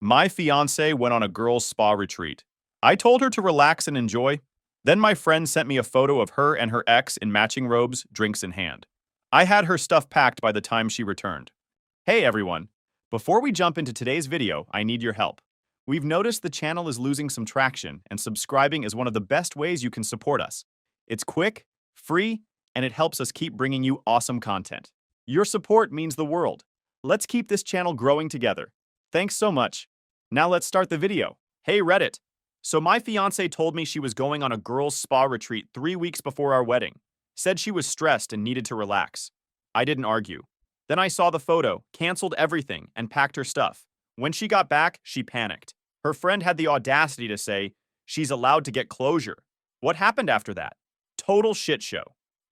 My fiance went on a girls' spa retreat. I told her to relax and enjoy. Then my friend sent me a photo of her and her ex in matching robes, drinks in hand. I had her stuff packed by the time she returned. Hey everyone! Before we jump into today's video, I need your help. We've noticed the channel is losing some traction, and subscribing is one of the best ways you can support us. It's quick, free, and it helps us keep bringing you awesome content. Your support means the world. Let's keep this channel growing together. Thanks so much. Now let's start the video. Hey Reddit! So my fiance told me she was going on a girls' spa retreat 3 weeks before our wedding. Said she was stressed and needed to relax. I didn't argue. Then I saw the photo, canceled everything, and packed her stuff. When she got back, she panicked. Her friend had the audacity to say, she's allowed to get closure. What happened after that? Total shit show.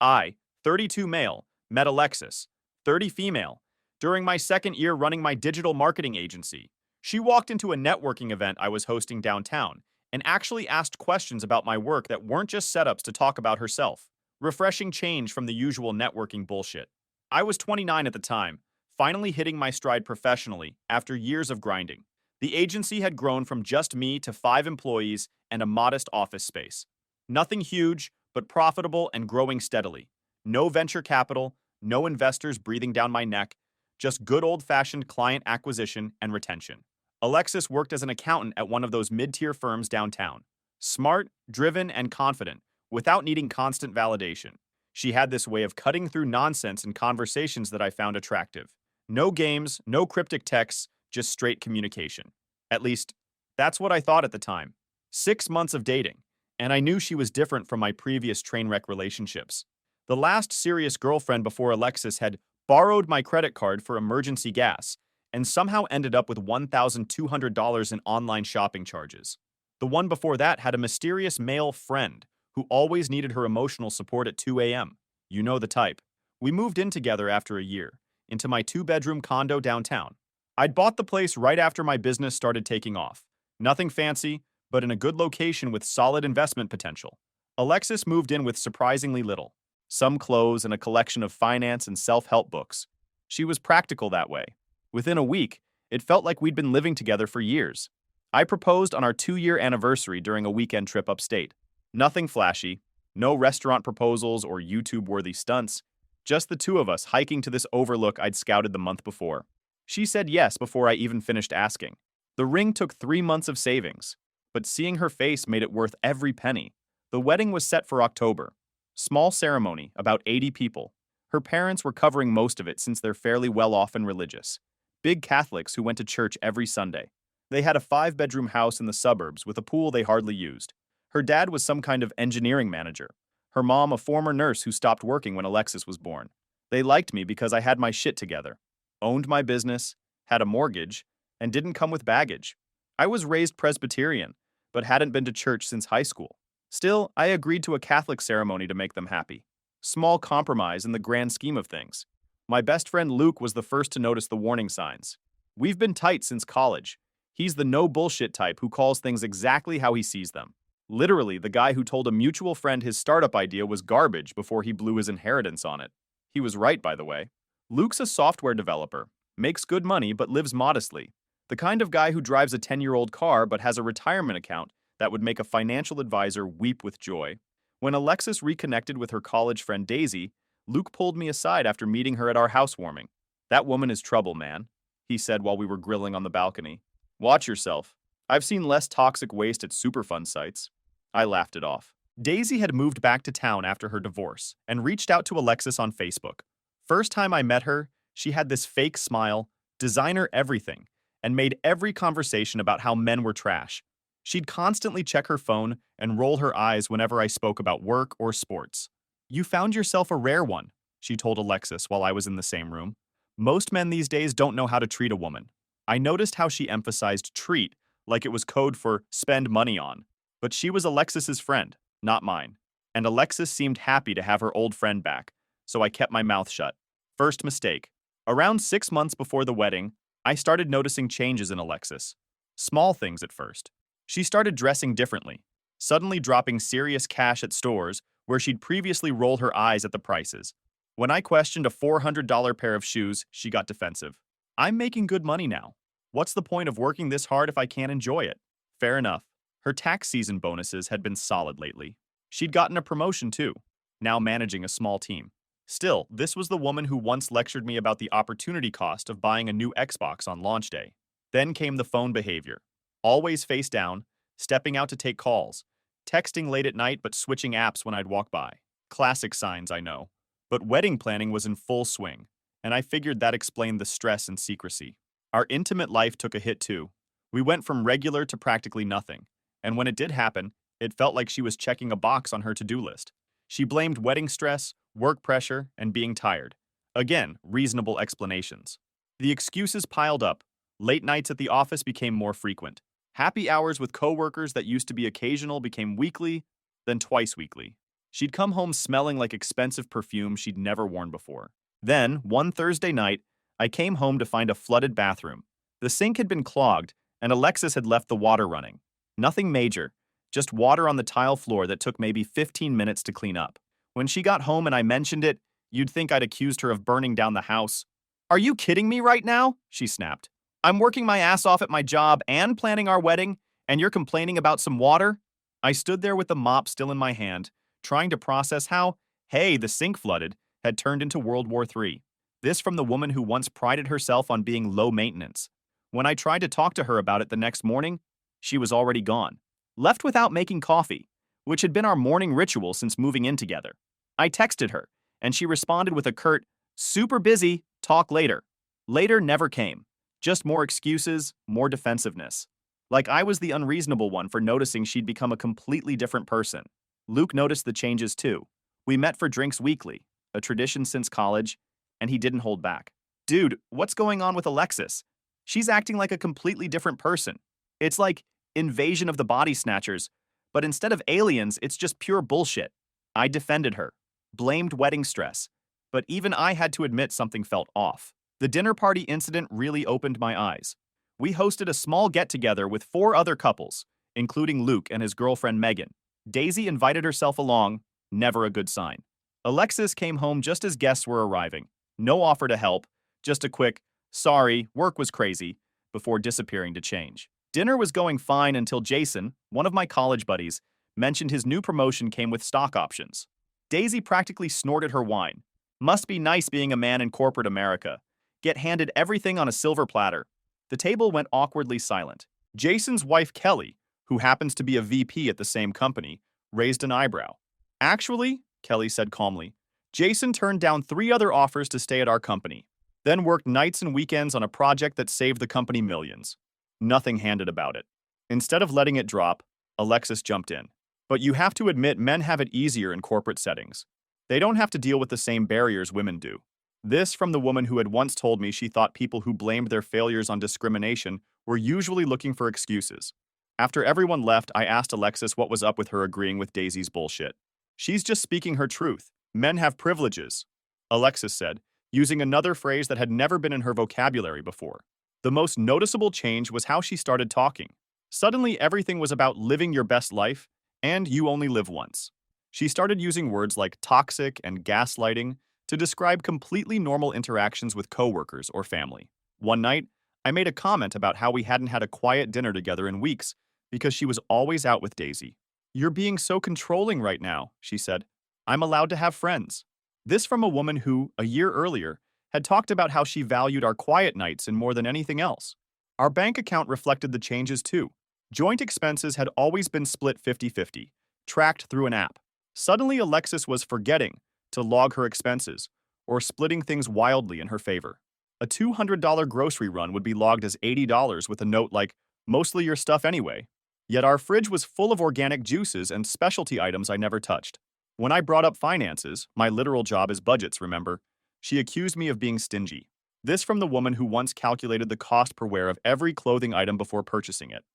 I, 32 male, met Alexis, 30 female, during my second year running my digital marketing agency. She walked into a networking event I was hosting downtown and actually asked questions about my work that weren't just setups to talk about herself. Refreshing change from the usual networking bullshit. I was 29 at the time, finally hitting my stride professionally after years of grinding. The agency had grown from just me to 5 employees and a modest office space. Nothing huge, but profitable and growing steadily. No venture capital, no investors breathing down my neck, just good old-fashioned client acquisition and retention. Alexis worked as an accountant at one of those mid-tier firms downtown. Smart, driven, and confident, without needing constant validation. She had this way of cutting through nonsense in conversations that I found attractive. No games, no cryptic texts, just straight communication. At least, that's what I thought at the time. 6 months of dating, and I knew she was different from my previous train wreck relationships. The last serious girlfriend before Alexis had borrowed my credit card for emergency gas and somehow ended up with $1,200 in online shopping charges. The one before that had a mysterious male friend who always needed her emotional support at 2 a.m. You know the type. We moved in together after a year, into my 2-bedroom condo downtown. I'd bought the place right after my business started taking off. Nothing fancy, but in a good location with solid investment potential. Alexis moved in with surprisingly little. Some clothes and a collection of finance and self-help books. She was practical that way. Within a week, it felt like we'd been living together for years. I proposed on our 2-year anniversary during a weekend trip upstate. Nothing flashy, no restaurant proposals or YouTube-worthy stunts, just the two of us hiking to this overlook I'd scouted the month before. She said yes before I even finished asking. The ring took 3 months of savings, but seeing her face made it worth every penny. The wedding was set for October. Small ceremony, about 80 people. Her parents were covering most of it since they're fairly well-off and religious. Big Catholics who went to church every Sunday. They had a 5-bedroom house in the suburbs with a pool they hardly used. Her dad was some kind of engineering manager. Her mom a former nurse who stopped working when Alexis was born. They liked me because I had my shit together. Owned my business, had a mortgage, and didn't come with baggage. I was raised Presbyterian, but hadn't been to church since high school. Still, I agreed to a Catholic ceremony to make them happy. Small compromise in the grand scheme of things. My best friend Luke was the first to notice the warning signs. We've been tight since college. He's the no-bullshit type who calls things exactly how he sees them. Literally, the guy who told a mutual friend his startup idea was garbage before he blew his inheritance on it. He was right, by the way. Luke's a software developer, makes good money but lives modestly. The kind of guy who drives a 10-year-old car but has a retirement account that would make a financial advisor weep with joy. When Alexis reconnected with her college friend Daisy, Luke pulled me aside after meeting her at our housewarming. "That woman is trouble, man," he said while we were grilling on the balcony. "Watch yourself. I've seen less toxic waste at Superfund sites." I laughed it off. Daisy had moved back to town after her divorce and reached out to Alexis on Facebook. First time I met her, she had this fake smile, designer everything, and made every conversation about how men were trash. She'd constantly check her phone and roll her eyes whenever I spoke about work or sports. "You found yourself a rare one," she told Alexis while I was in the same room. "Most men these days don't know how to treat a woman." I noticed how she emphasized treat like it was code for spend money on. But she was Alexis's friend, not mine. And Alexis seemed happy to have her old friend back, so I kept my mouth shut. First mistake. Around 6 months before the wedding, I started noticing changes in Alexis. Small things at first. She started dressing differently, suddenly dropping serious cash at stores where she'd previously rolled her eyes at the prices. When I questioned a $400 pair of shoes, she got defensive. "I'm making good money now. What's the point of working this hard if I can't enjoy it? Fair enough. Her tax season bonuses had been solid lately. She'd gotten a promotion too, now managing a small team. Still, this was the woman who once lectured me about the opportunity cost of buying a new Xbox on launch day. Then came the phone behavior. Always face down, stepping out to take calls, texting late at night but switching apps when I'd walk by. Classic signs, I know. But wedding planning was in full swing, and I figured that explained the stress and secrecy. Our intimate life took a hit too. We went from regular to practically nothing, and when it did happen, it felt like she was checking a box on her to-do list. She blamed wedding stress, work pressure, and being tired. Again, reasonable explanations. The excuses piled up. Late nights at the office became more frequent. Happy hours with coworkers that used to be occasional became weekly, then twice weekly. She'd come home smelling like expensive perfume she'd never worn before. Then, one Thursday night, I came home to find a flooded bathroom. The sink had been clogged, and Alexis had left the water running. Nothing major, just water on the tile floor that took maybe 15 minutes to clean up. When she got home and I mentioned it, you'd think I'd accused her of burning down the house. "Are you kidding me right now?" she snapped. "I'm working my ass off at my job and planning our wedding, and you're complaining about some water?" I stood there with the mop still in my hand, trying to process how, hey, the sink flooded, had turned into World War III. This from the woman who once prided herself on being low maintenance. When I tried to talk to her about it the next morning, she was already gone. Left without making coffee, which had been our morning ritual since moving in together. I texted her, and she responded with a curt, "Super busy, talk later." Later never came. Just more excuses, more defensiveness. Like I was the unreasonable one for noticing she'd become a completely different person. Luke noticed the changes too. We met for drinks weekly, a tradition since college, and he didn't hold back. "Dude, what's going on with Alexis? She's acting like a completely different person. It's like Invasion of the Body Snatchers, but instead of aliens, it's just pure bullshit." I defended her, blamed wedding stress, but even I had to admit something felt off. The dinner party incident really opened my eyes. We hosted a small get-together with 4 other couples, including Luke and his girlfriend Megan. Daisy invited herself along, never a good sign. Alexis came home just as guests were arriving. No offer to help, just a quick, "Sorry, work was crazy," before disappearing to change. Dinner was going fine until Jason, one of my college buddies, mentioned his new promotion came with stock options. Daisy practically snorted her wine. Must be nice being a man in corporate America. Get handed everything on a silver platter. The table went awkwardly silent. Jason's wife Kelly, who happens to be a VP at the same company, raised an eyebrow. "Actually," Kelly said calmly, "Jason turned down 3 other offers to stay at our company, then worked nights and weekends on a project that saved the company millions." Nothing handed about it. Instead of letting it drop, Alexis jumped in. "But you have to admit men have it easier in corporate settings. They don't have to deal with the same barriers women do." This from the woman who had once told me she thought people who blamed their failures on discrimination were usually looking for excuses. After everyone left, I asked Alexis what was up with her agreeing with Daisy's bullshit. "She's just speaking her truth. Men have privileges," Alexis said, using another phrase that had never been in her vocabulary before. The most noticeable change was how she started talking. Suddenly, everything was about living your best life, and you only live once. She started using words like toxic and gaslighting to describe completely normal interactions with coworkers or family. One night, I made a comment about how we hadn't had a quiet dinner together in weeks because she was always out with Daisy. "You're being so controlling right now," she said. "I'm allowed to have friends." This from a woman who, a year earlier, had talked about how she valued our quiet nights in more than anything else. Our bank account reflected the changes too. Joint expenses had always been split 50-50, tracked through an app. Suddenly Alexis was forgetting to log her expenses, or splitting things wildly in her favor. A $200 grocery run would be logged as $80 with a note like, "Mostly your stuff anyway." Yet our fridge was full of organic juices and specialty items I never touched. When I brought up finances, my literal job is budgets, remember, she accused me of being stingy. This from the woman who once calculated the cost per wear of every clothing item before purchasing it.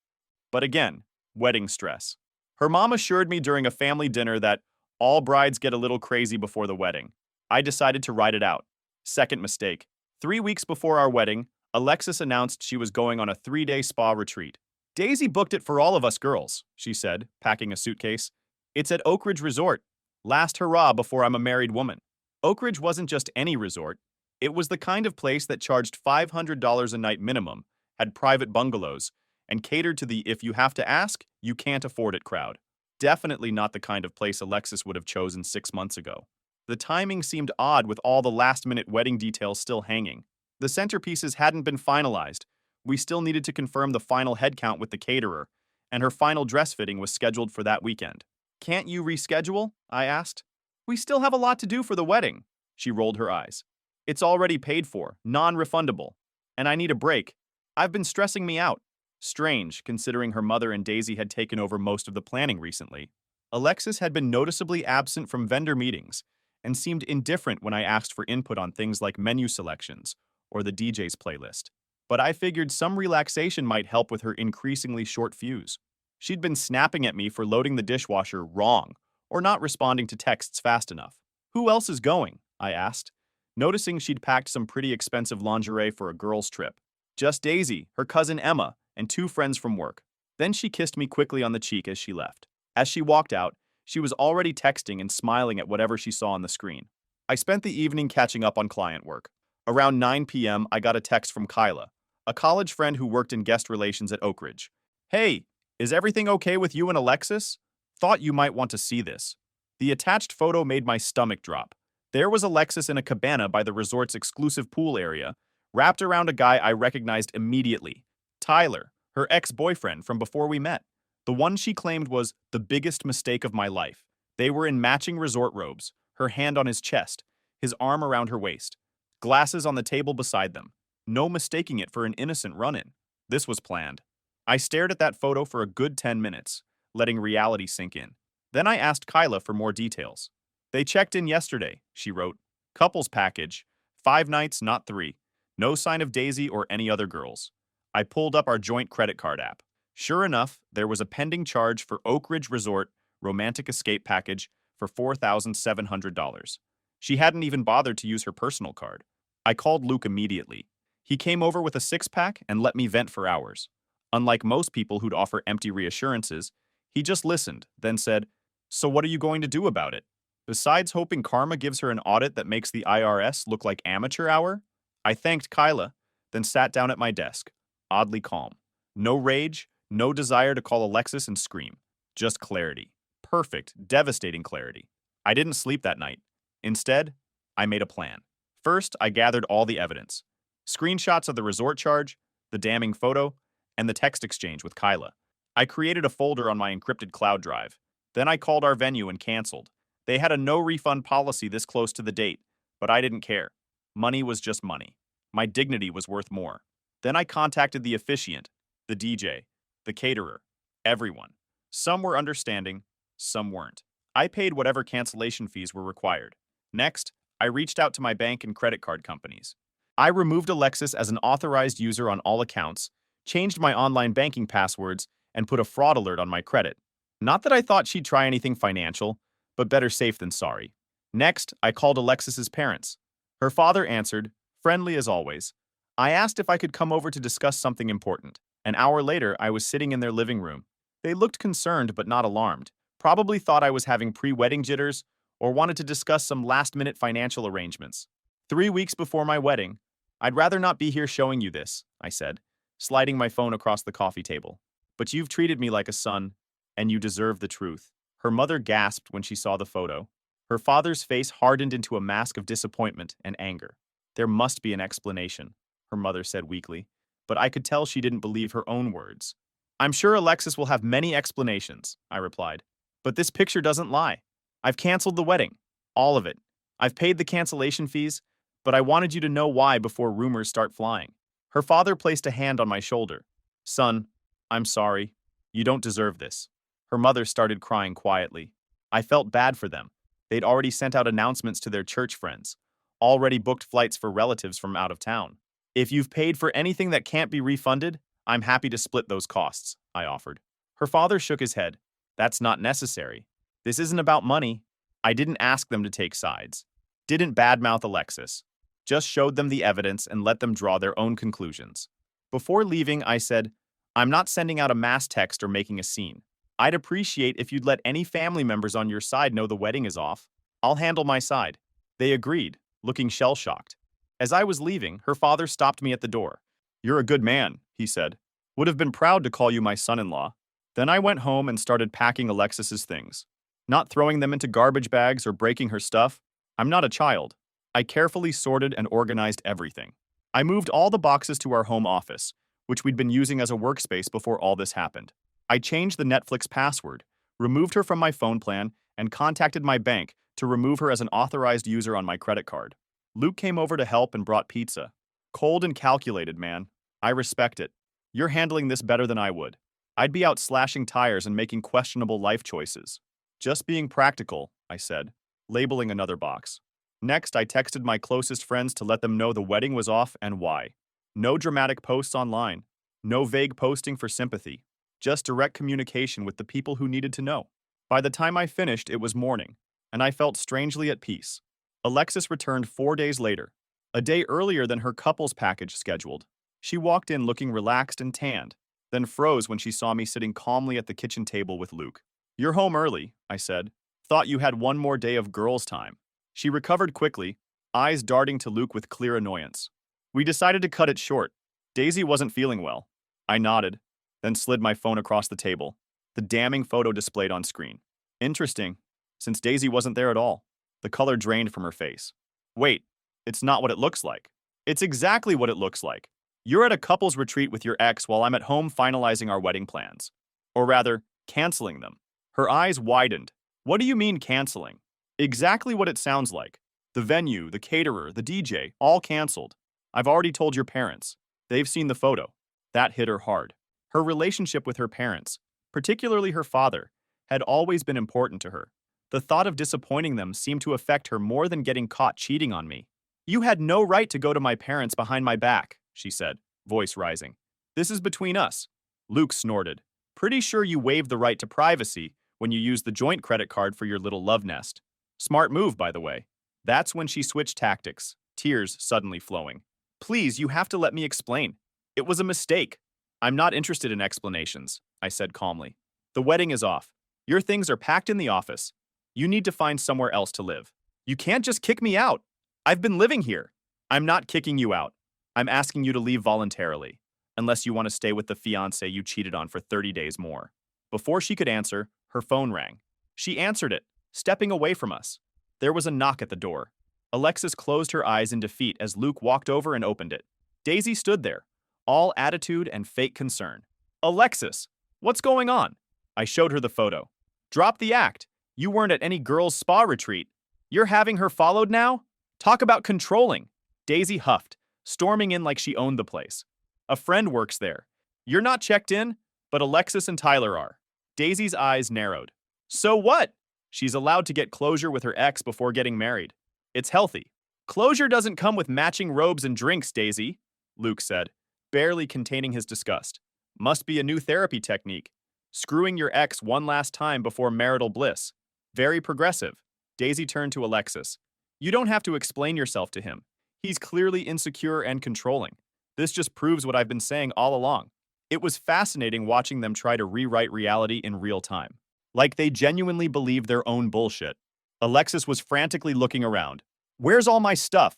But again, wedding stress. Her mom assured me during a family dinner that all brides get a little crazy before the wedding. I decided to ride it out. Second mistake. 3 weeks before our wedding, Alexis announced she was going on a 3-day spa retreat. "Daisy booked it for all of us girls," she said, packing a suitcase. "It's at Oak Ridge Resort. Last hurrah before I'm a married woman." Oak Ridge wasn't just any resort. It was the kind of place that charged $500 a night minimum had private bungalows, and catered to the if you have to ask, you can't afford it crowd. Definitely not the kind of place Alexis would have chosen 6 months ago. The timing seemed odd with all the last-minute wedding details still hanging. The centerpieces hadn't been finalized. We still needed to confirm the final headcount with the caterer, and her final dress fitting was scheduled for that weekend. Can't you reschedule? I asked. We still have a lot to do for the wedding. She rolled her eyes. It's already paid for, non-refundable. And I need a break. I've been stressing me out. Strange, considering her mother and Daisy had taken over most of the planning recently. Alexis had been noticeably absent from vendor meetings and seemed indifferent when I asked for input on things like menu selections or the DJ's playlist. But I figured some relaxation might help with her increasingly short fuse. She'd been snapping at me for loading the dishwasher wrong or not responding to texts fast enough. Who else is going? I asked, noticing she'd packed some pretty expensive lingerie for a girls' trip. Just Daisy, her cousin Emma, and 2 friends from work. Then she kissed me quickly on the cheek as she left. As she walked out, she was already texting and smiling at whatever she saw on the screen. I spent the evening catching up on client work. Around 9 p.m., I got a text from Kyla, a college friend who worked in guest relations at Oak Ridge. Hey, is everything okay with you and Alexis? Thought you might want to see this. The attached photo made my stomach drop. There was Alexis in a cabana by the resort's exclusive pool area, wrapped around a guy I recognized immediately. Tyler, her ex-boyfriend from before we met. The one she claimed was the biggest mistake of my life. They were in matching resort robes, her hand on his chest, his arm around her waist, glasses on the table beside them. No mistaking it for an innocent run-in. This was planned. I stared at that photo for a good 10 minutes, letting reality sink in. Then I asked Kyla for more details. They checked in yesterday, she wrote. Couples package. 5 nights, not 3. No sign of Daisy or any other girls. I pulled up our joint credit card app. Sure enough, there was a pending charge for Oak Ridge Resort Romantic Escape Package for $4,700. She hadn't even bothered to use her personal card. I called Luke immediately. He came over with a 6-pack and let me vent for hours. Unlike most people who'd offer empty reassurances, he just listened, then said, "So what are you going to do about it? Besides hoping karma gives her an audit that makes the IRS look like amateur hour?" I thanked Kyla, then sat down at my desk, oddly calm. No rage, no desire to call Alexis and scream. Just clarity. Perfect, devastating clarity. I didn't sleep that night. Instead, I made a plan. First, I gathered all the evidence. Screenshots of the resort charge, the damning photo, and the text exchange with Kyla. I created a folder on my encrypted cloud drive. Then I called our venue and canceled. They had a no-refund policy this close to the date, but I didn't care. Money was just money. My dignity was worth more. Then I contacted the officiant, the DJ, the caterer, everyone. Some were understanding, some weren't. I paid whatever cancellation fees were required. Next, I reached out to my bank and credit card companies. I removed Alexis as an authorized user on all accounts, changed my online banking passwords, and put a fraud alert on my credit. Not that I thought she'd try anything financial, but better safe than sorry. Next, I called Alexis's parents. Her father answered, friendly as always. I asked if I could come over to discuss something important. An hour later, I was sitting in their living room. They looked concerned but not alarmed, probably thought I was having pre-wedding jitters or wanted to discuss some last-minute financial arrangements. 3 weeks before my wedding, I'd rather not be here showing you this, I said, sliding my phone across the coffee table. But you've treated me like a son, and you deserve the truth. Her mother gasped when she saw the photo. Her father's face hardened into a mask of disappointment and anger. There must be an explanation, her mother said weakly, but I could tell she didn't believe her own words. I'm sure Alexis will have many explanations, I replied. But this picture doesn't lie. I've canceled the wedding. All of it. I've paid the cancellation fees, but I wanted you to know why before rumors start flying. Her father placed a hand on my shoulder. Son, I'm sorry. You don't deserve this. Her mother started crying quietly. I felt bad for them. They'd already sent out announcements to their church friends, already booked flights for relatives from out of town. If you've paid for anything that can't be refunded, I'm happy to split those costs, I offered. Her father shook his head. That's not necessary. This isn't about money. I didn't ask them to take sides. Didn't badmouth Alexis. Just showed them the evidence and let them draw their own conclusions. Before leaving, I said, I'm not sending out a mass text or making a scene. I'd appreciate if you'd let any family members on your side know the wedding is off. I'll handle my side. They agreed, looking shell-shocked. As I was leaving, her father stopped me at the door. You're a good man. he said. Would have been proud to call you my son-in-law. Then I went home and started packing Alexis's things. Not throwing them into garbage bags or breaking her stuff. I'm not a child. I carefully sorted and organized everything. I moved all the boxes to our home office, which we'd been using as a workspace before all this happened. I changed the Netflix password, removed her from my phone plan, and contacted my bank to remove her as an authorized user on my credit card. Luke came over to help and brought pizza. Cold and calculated, man. I respect it. You're handling this better than I would. I'd be out slashing tires and making questionable life choices. Just being practical, I said, labeling another box. Next, I texted my closest friends to let them know the wedding was off and why. No dramatic posts online. No vague posting for sympathy. Just direct communication with the people who needed to know. By the time I finished, it was morning, and I felt strangely at peace. Alexis returned 4 days later, a day earlier than her couple's package scheduled. She walked in looking relaxed and tanned, then froze when she saw me sitting calmly at the kitchen table with Luke. You're home early, I said. Thought you had one more day of girls' time. She recovered quickly, eyes darting to Luke with clear annoyance. We decided to cut it short. Daisy wasn't feeling well. I nodded, then slid my phone across the table, the damning photo displayed on screen. Interesting, since Daisy wasn't there at all. The color drained from her face. Wait, it's not what it looks like. It's exactly what it looks like. You're at a couple's retreat with your ex while I'm at home finalizing our wedding plans. Or rather, canceling them. Her eyes widened. What do you mean canceling? Exactly what it sounds like. The venue, the caterer, the DJ, all canceled. I've already told your parents. They've seen the photo. That hit her hard. Her relationship with her parents, particularly her father, had always been important to her. The thought of disappointing them seemed to affect her more than getting caught cheating on me. You had no right to go to my parents behind my back, she said, voice rising. This is between us. Luke snorted. Pretty sure you waived the right to privacy when you used the joint credit card for your little love nest. Smart move, by the way. That's when she switched tactics, tears suddenly flowing. Please, you have to let me explain. It was a mistake. I'm not interested in explanations, I said calmly. The wedding is off. Your things are packed in the office. You need to find somewhere else to live. You can't just kick me out. I've been living here. I'm not kicking you out. I'm asking you to leave voluntarily, unless you want to stay with the fiancé you cheated on for 30 days more. Before she could answer, her phone rang. She answered it, stepping away from us. There was a knock at the door. Alexis closed her eyes in defeat as Luke walked over and opened it. Daisy stood there, all attitude and fake concern. Alexis, what's going on? I showed her the photo. Drop the act. You weren't at any girls' spa retreat. You're having her followed now? Talk about controlling. Daisy huffed, storming in like she owned the place. A friend works there. You're not checked in, but Alexis and Tyler are. Daisy's eyes narrowed. So what? She's allowed to get closure with her ex before getting married. It's healthy. Closure doesn't come with matching robes and drinks, Daisy, Luke said, barely containing his disgust. Must be a new therapy technique. Screwing your ex one last time before marital bliss. Very progressive. Daisy turned to Alexis. You don't have to explain yourself to him. He's clearly insecure and controlling. This just proves what I've been saying all along. It was fascinating watching them try to rewrite reality in real time. Like they genuinely believe their own bullshit. Alexis was frantically looking around. Where's all my stuff?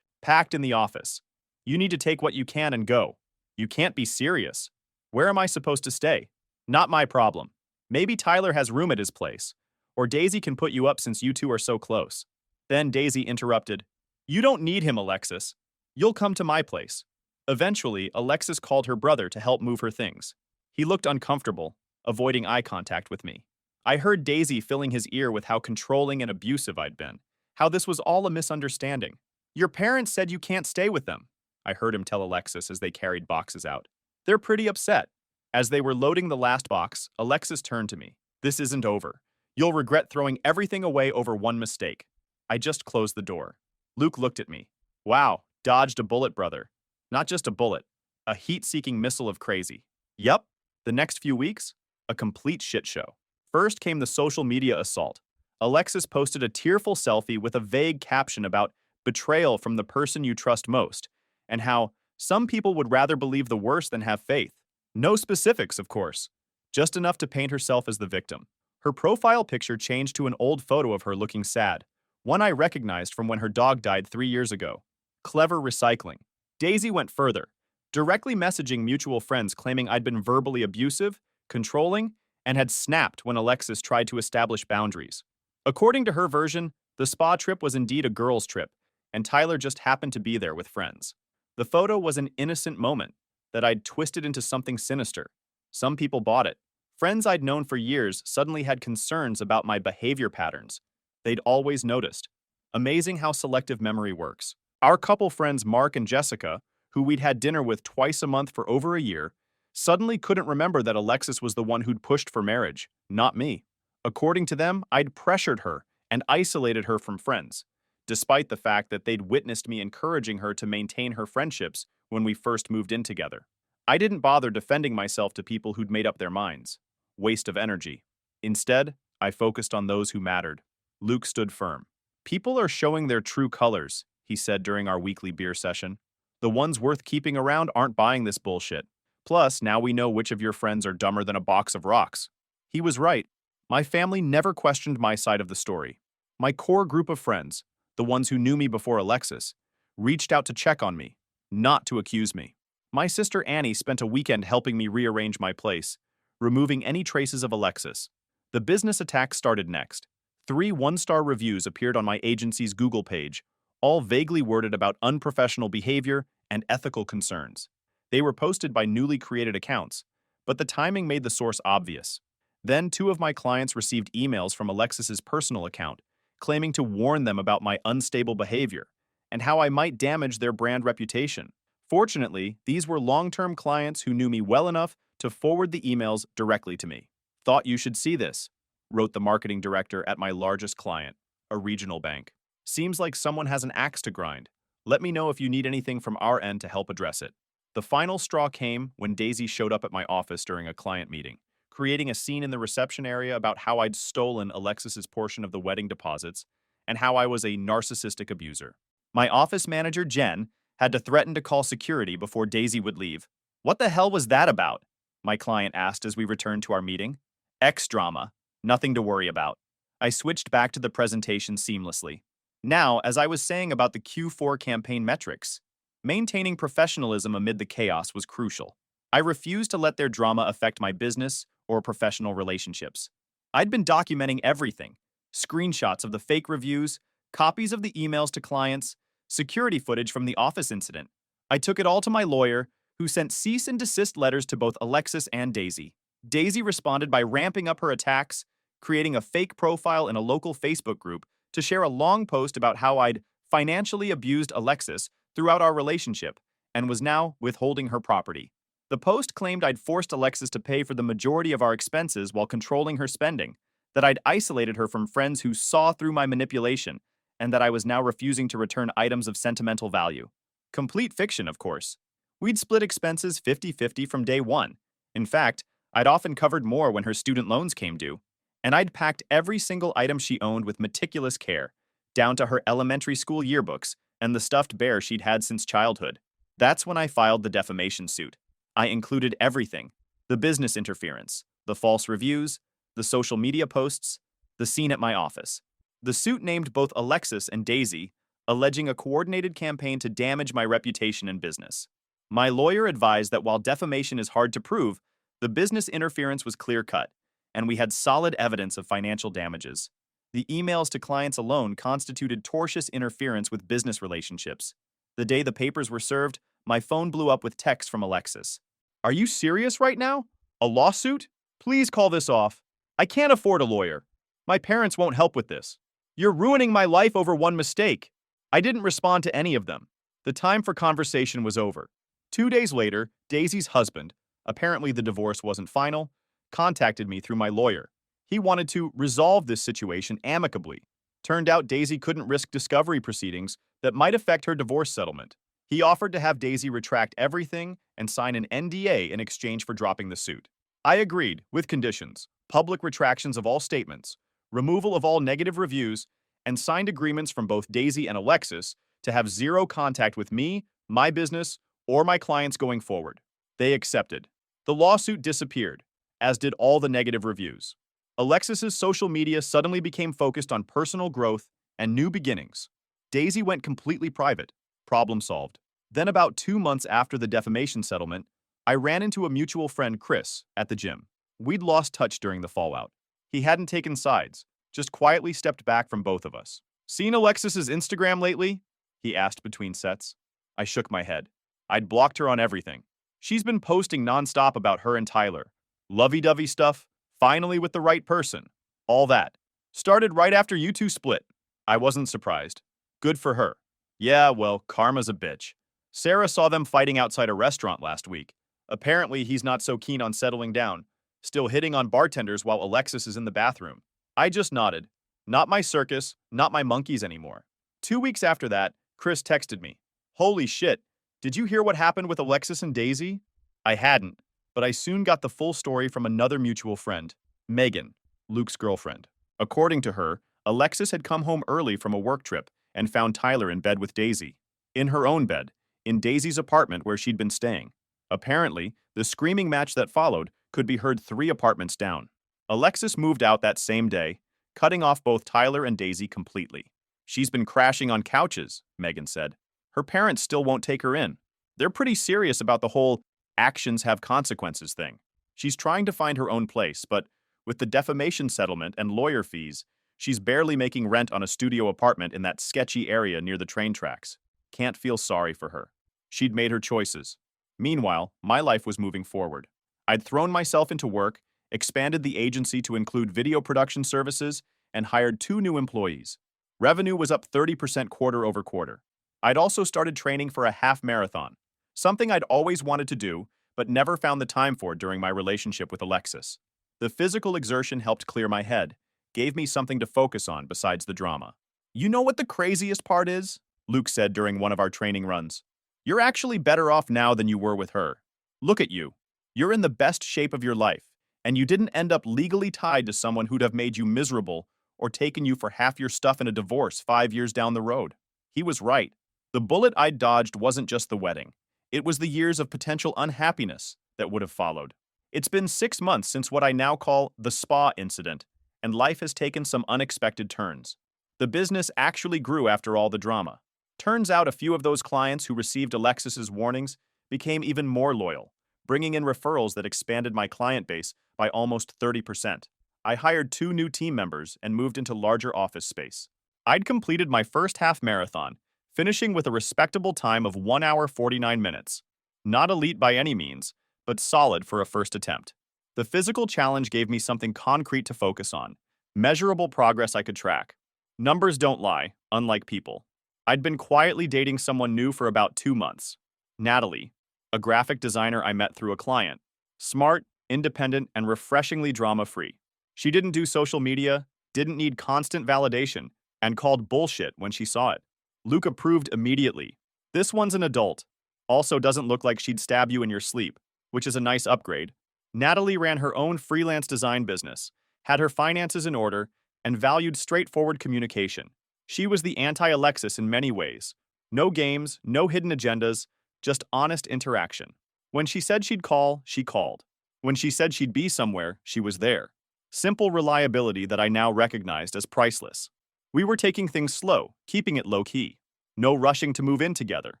Packed in the office. You need to take what you can and go. You can't be serious. Where am I supposed to stay? Not my problem. Maybe Tyler has room at his place. Or Daisy can put you up since you two are so close. Then Daisy interrupted. You don't need him, Alexis. You'll come to my place. Eventually, Alexis called her brother to help move her things. He looked uncomfortable, avoiding eye contact with me. I heard Daisy filling his ear with how controlling and abusive I'd been, how this was all a misunderstanding. Your parents said you can't stay with them, I heard him tell Alexis as they carried boxes out. They're pretty upset. As they were loading the last box, Alexis turned to me. This isn't over. You'll regret throwing everything away over one mistake. I just closed the door. Luke looked at me. Wow, dodged a bullet, brother. Not just a bullet, a heat-seeking missile of crazy. Yup, the next few weeks, a complete shit show. First came the social media assault. Alexis posted a tearful selfie with a vague caption about betrayal from the person you trust most, and how some people would rather believe the worst than have faith. No specifics, of course, just enough to paint herself as the victim. Her profile picture changed to an old photo of her looking sad, one I recognized from when her dog died 3 years ago. Clever recycling. Daisy went further, directly messaging mutual friends claiming I'd been verbally abusive, controlling, and had snapped when Alexis tried to establish boundaries. According to her version, the spa trip was indeed a girls' trip, and Tyler just happened to be there with friends. The photo was an innocent moment that I'd twisted into something sinister. Some people bought it. Friends I'd known for years suddenly had concerns about my behavior patterns. They'd always noticed. Amazing how selective memory works. Our couple friends, Mark and Jessica, who we'd had dinner with twice a month for over a year, suddenly couldn't remember that Alexis was the one who'd pushed for marriage, not me. According to them, I'd pressured her and isolated her from friends, despite the fact that they'd witnessed me encouraging her to maintain her friendships when we first moved in together. I didn't bother defending myself to people who'd made up their minds. Waste of energy. Instead, I focused on those who mattered. Luke stood firm. People are showing their true colors, he said during our weekly beer session. The ones worth keeping around aren't buying this bullshit. Plus, now we know which of your friends are dumber than a box of rocks. He was right. My family never questioned my side of the story. My core group of friends, the ones who knew me before Alexis, reached out to check on me, not to accuse me. My sister Annie spent a weekend helping me rearrange my place, removing any traces of Alexis. The business attack started next. 3 one-star reviews appeared on my agency's Google page, all vaguely worded about unprofessional behavior and ethical concerns. They were posted by newly created accounts, but the timing made the source obvious. Then 2 of my clients received emails from Alexis's personal account, claiming to warn them about my unstable behavior and how I might damage their brand reputation. Fortunately, these were long-term clients who knew me well enough to forward the emails directly to me. "Thought you should see this," wrote the marketing director at my largest client, a regional bank. "Seems like someone has an axe to grind. Let me know if you need anything from our end to help address it." The final straw came when Daisy showed up at my office during a client meeting, creating a scene in the reception area about how I'd stolen Alexis's portion of the wedding deposits and how I was a narcissistic abuser. My office manager, Jen, had to threaten to call security before Daisy would leave. "What the hell was that about?" my client asked as we returned to our meeting. "Ex drama. Nothing to worry about." I switched back to the presentation seamlessly. Now, as I was saying about the Q4 campaign metrics, maintaining professionalism amid the chaos was crucial. I refused to let their drama affect my business or professional relationships. I'd been documenting everything: screenshots of the fake reviews, copies of the emails to clients, security footage from the office incident. I took it all to my lawyer, who sent cease and desist letters to both Alexis and Daisy. Daisy responded by ramping up her attacks, creating a fake profile in a local Facebook group to share a long post about how I'd financially abused Alexis throughout our relationship and was now withholding her property. The post claimed I'd forced Alexis to pay for the majority of our expenses while controlling her spending, that I'd isolated her from friends who saw through my manipulation, and that I was now refusing to return items of sentimental value. Complete fiction, of course. We'd split expenses 50-50 from day one. In fact, I'd often covered more when her student loans came due. And I'd packed every single item she owned with meticulous care, down to her elementary school yearbooks and the stuffed bear she'd had since childhood. That's when I filed the defamation suit. I included everything: the business interference, the false reviews, the social media posts, the scene at my office. The suit named both Alexis and Daisy, alleging a coordinated campaign to damage my reputation and business. My lawyer advised that while defamation is hard to prove, the business interference was clear-cut, and we had solid evidence of financial damages. The emails to clients alone constituted tortious interference with business relationships. The day the papers were served, my phone blew up with texts from Alexis. "Are you serious right now? A lawsuit? Please call this off. I can't afford a lawyer. My parents won't help with this. You're ruining my life over one mistake." I didn't respond to any of them. The time for conversation was over. 2 days later, Daisy's husband, apparently the divorce wasn't final, contacted me through my lawyer. He wanted to resolve this situation amicably. Turned out Daisy couldn't risk discovery proceedings that might affect her divorce settlement. He offered to have Daisy retract everything and sign an NDA in exchange for dropping the suit. I agreed, with conditions: public retractions of all statements, removal of all negative reviews, and signed agreements from both Daisy and Alexis to have zero contact with me, my business, or my clients going forward. They accepted. The lawsuit disappeared, as did all the negative reviews. Alexis's social media suddenly became focused on personal growth and new beginnings. Daisy went completely private. Problem solved. Then about 2 months after the defamation settlement, I ran into a mutual friend, Chris, at the gym. We'd lost touch during the fallout. He hadn't taken sides, just quietly stepped back from both of us. "Seen Alexis's Instagram lately?" he asked between sets. I shook my head. I'd blocked her on everything. She's been posting nonstop about her and Tyler. Lovey-dovey stuff, finally with the right person. All that. Started right after you two split. I wasn't surprised. Good for her. Yeah, well, karma's a bitch. Sarah saw them fighting outside a restaurant last week. Apparently, he's not so keen on settling down, still hitting on bartenders while Alexis is in the bathroom. I just nodded. Not my circus, not my monkeys anymore. 2 weeks after that, Chris texted me. "Holy shit, did you hear what happened with Alexis and Daisy?" I hadn't, but I soon got the full story from another mutual friend, Megan, Luke's girlfriend. According to her, Alexis had come home early from a work trip and found Tyler in bed with Daisy. In her own bed, in Daisy's apartment where she'd been staying. Apparently, the screaming match that followed could be heard 3 apartments down. Alexis moved out that same day, cutting off both Tyler and Daisy completely. "She's been crashing on couches," Megan said. "Her parents still won't take her in. They're pretty serious about the whole actions have consequences thing. She's trying to find her own place, but with the defamation settlement and lawyer fees, she's barely making rent on a studio apartment in that sketchy area near the train tracks. Can't feel sorry for her. She'd made her choices. Meanwhile, my life was moving forward. I'd thrown myself into work, expanded the agency to include video production services, and hired 2 new employees. Revenue was up 30% quarter over quarter. I'd also started training for a half marathon, something I'd always wanted to do, but never found the time for during my relationship with Alexis. The physical exertion helped clear my head, gave me something to focus on besides the drama. "You know what the craziest part is?" Luke said during one of our training runs. "You're actually better off now than you were with her. Look at you. You're in the best shape of your life, and you didn't end up legally tied to someone who'd have made you miserable or taken you for half your stuff in a divorce 5 years down the road." He was right. The bullet I'd dodged wasn't just the wedding. It was the years of potential unhappiness that would have followed. It's been 6 months since what I now call the spa incident, and life has taken some unexpected turns. The business actually grew after all the drama. Turns out a few of those clients who received Alexis's warnings became even more loyal, bringing in referrals that expanded my client base by almost 30%. I hired 2 new team members and moved into larger office space. I'd completed my first half marathon, finishing with a respectable time of 1 hour 49 minutes. Not elite by any means, but solid for a first attempt. The physical challenge gave me something concrete to focus on, measurable progress I could track. Numbers don't lie, unlike people. I'd been quietly dating someone new for about 2 months. Natalie, a graphic designer I met through a client. Smart, independent, and refreshingly drama-free. She didn't do social media, didn't need constant validation, and called bullshit when she saw it. Luke approved immediately. "This one's an adult. Also doesn't look like she'd stab you in your sleep," which is a nice upgrade. Natalie ran her own freelance design business, had her finances in order, and valued straightforward communication. She was the anti-Alexis in many ways. No games, no hidden agendas, just honest interaction. When she said she'd call, she called. When she said she'd be somewhere, she was there. Simple reliability that I now recognized as priceless. We were taking things slow, keeping it low-key. No rushing to move in together.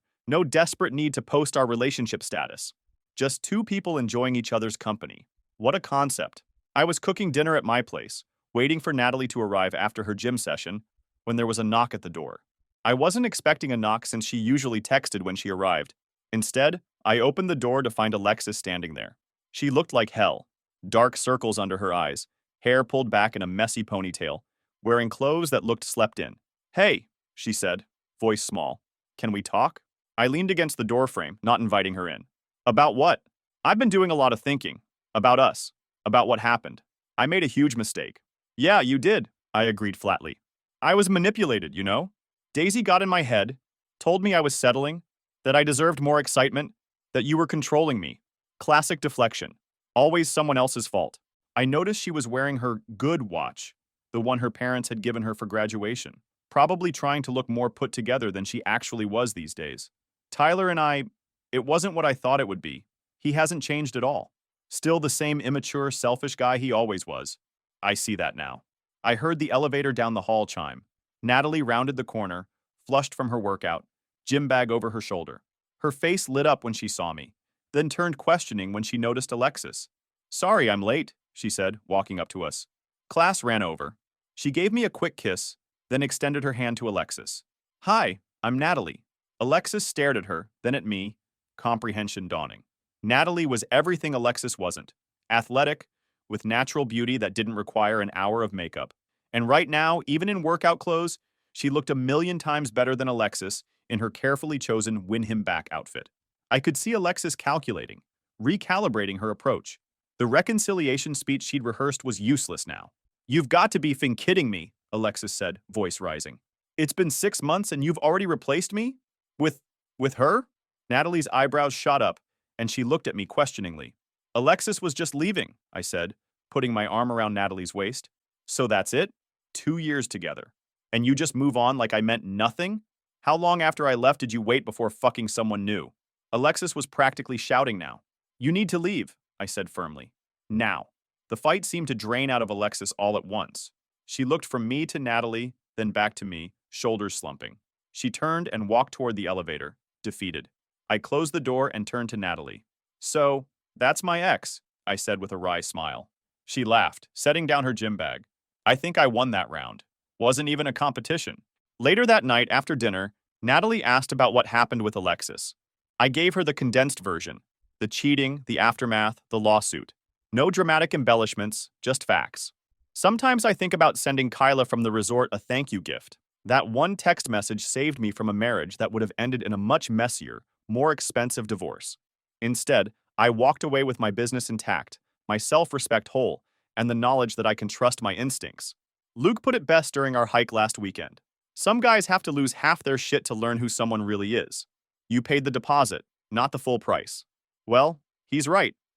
No desperate need to post our relationship status. Just 2 people enjoying each other's company. What a concept. I was cooking dinner at my place, waiting for Natalie to arrive after her gym session, when there was a knock at the door. I wasn't expecting a knock since she usually texted when she arrived. Instead, I opened the door to find Alexis standing there. She looked like hell. Dark circles under her eyes, hair pulled back in a messy ponytail, wearing clothes that looked slept in. "Hey," she said, voice small. "Can we talk?" I leaned against the doorframe, not inviting her in. "About what?" "I've been doing a lot of thinking. About us. About what happened. I made a huge mistake." "Yeah, you did," I agreed flatly. "I was manipulated, you know? Daisy got in my head, told me I was settling, that I deserved more excitement, that you were controlling me. Classic deflection. Always someone else's fault." I noticed she was wearing her good watch, the one her parents had given her for graduation, probably trying to look more put together than she actually was these days. Tyler and I, it wasn't what I thought it would be. He hasn't changed at all. Still the same immature, selfish guy he always was. I see that now. I heard the elevator down the hall chime. Natalie rounded the corner, flushed from her workout, gym bag over her shoulder. Her face lit up when she saw me, then turned questioning when she noticed Alexis. Sorry, I'm late, she said, walking up to us. Class ran over. She gave me a quick kiss, then extended her hand to Alexis. Hi, I'm Natalie. Alexis stared at her, then at me, comprehension dawning. Natalie was everything Alexis wasn't. Athletic, with natural beauty that didn't require an hour of makeup. And right now, even in workout clothes, she looked a million times better than Alexis in her carefully chosen win him back outfit. I could see Alexis calculating, recalibrating her approach. The reconciliation speech she'd rehearsed was useless now. You've got to be kidding me, Alexis said, voice rising. It's been 6 months and you've already replaced me? With her? Natalie's eyebrows shot up, and she looked at me questioningly. Alexis was just leaving, I said, putting my arm around Natalie's waist. So that's it? 2 years together. And you just move on like I meant nothing? How long after I left did you wait before fucking someone new? Alexis was practically shouting now. You need to leave, I said firmly. Now. The fight seemed to drain out of Alexis all at once. She looked from me to Natalie, then back to me, shoulders slumping. She turned and walked toward the elevator, defeated. I closed the door and turned to Natalie. So, that's my ex, I said with a wry smile. She laughed, setting down her gym bag. I think I won that round. Wasn't even a competition. Later that night after dinner, Natalie asked about what happened with Alexis. I gave her the condensed version. The cheating, the aftermath, the lawsuit. No dramatic embellishments, just facts. Sometimes I think about sending Kyla from the resort a thank you gift. That one text message saved me from a marriage that would have ended in a much messier, more expensive divorce. Instead, I walked away with my business intact, my self-respect whole, and the knowledge that I can trust my instincts. Luke put it best during our hike last weekend. Some guys have to lose half their shit to learn who someone really is. You paid the deposit, not the full price. Well, he's right.